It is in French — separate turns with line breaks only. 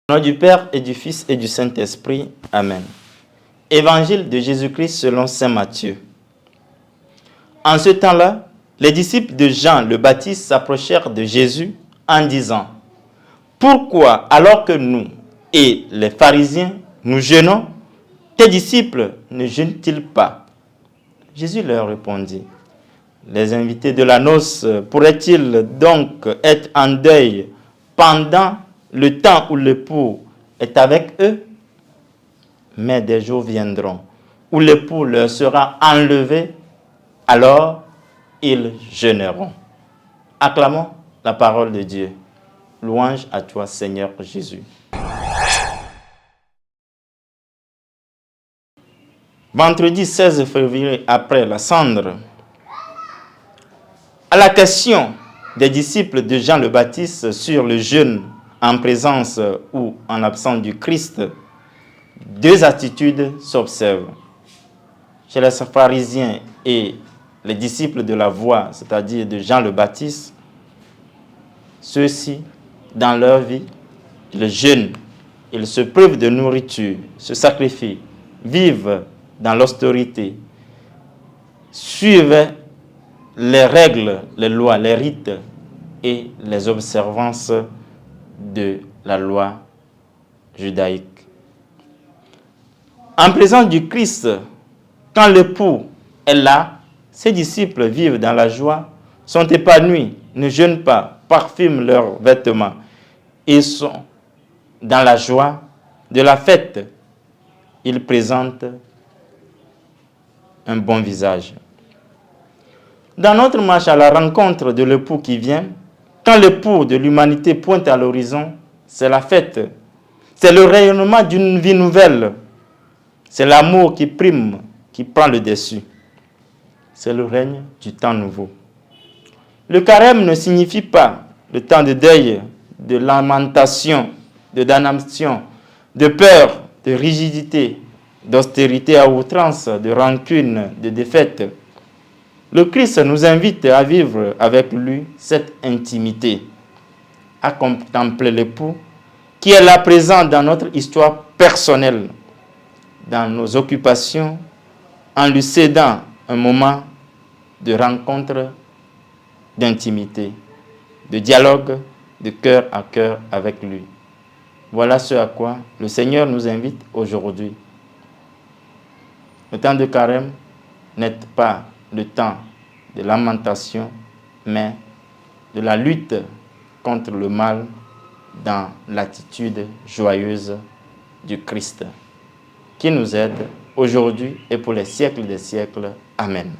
Au nom du Père et du Fils et du Saint-Esprit. Amen. Évangile de Jésus-Christ selon saint Matthieu. En ce temps-là, les disciples de Jean le Baptiste s'approchèrent de Jésus en disant: « Pourquoi, alors que nous et les pharisiens, nous jeûnons, tes disciples ne jeûnent-ils pas ?» Jésus leur répondit: « Les invités de la noce pourraient-ils donc être en deuil pendant le temps où l'époux est avec eux? Mais des jours viendront où l'époux leur sera enlevé, alors ils jeûneront. » Acclamons la parole de Dieu. Louange à toi, Seigneur Jésus. Vendredi 16 février, après la cendre, à la question des disciples de Jean le Baptiste sur le jeûne en présence ou en absence du Christ, deux attitudes s'observent. Chez les pharisiens et les disciples de la voie, c'est-à-dire de Jean le Baptiste, ceux-ci, dans leur vie, ils jeûnent, ils se privent de nourriture, se sacrifient, vivent dans l'austérité, suivent les règles, les lois, les rites et les observances de la loi judaïque. En présence du Christ, quand l'époux est là, ses disciples vivent dans la joie, sont épanouis, ne jeûnent pas, parfument leurs vêtements. Ils sont dans la joie de la fête. Ils présentent un bon visage. Dans notre marche à la rencontre de l'époux qui vient, quand l'époux de l'humanité pointe à l'horizon, c'est la fête. C'est le rayonnement d'une vie nouvelle. C'est l'amour qui prime, qui prend le dessus. C'est le règne du temps nouveau. Le carême ne signifie pas le temps de deuil, de lamentation, de damnation, de peur, de rigidité, d'austérité à outrance, de rancune, de défaite. Le Christ nous invite à vivre avec lui cette intimité, à contempler l'époux qui est là présent dans notre histoire personnelle, dans nos occupations, en lui cédant un moment de rencontre, d'intimité, de dialogue, de cœur à cœur avec lui. Voilà ce à quoi le Seigneur nous invite aujourd'hui. Le temps de carême n'est pas le temps de lamentation, mais de la lutte contre le mal dans l'attitude joyeuse du Christ, qui nous aide aujourd'hui et pour les siècles des siècles. Amen.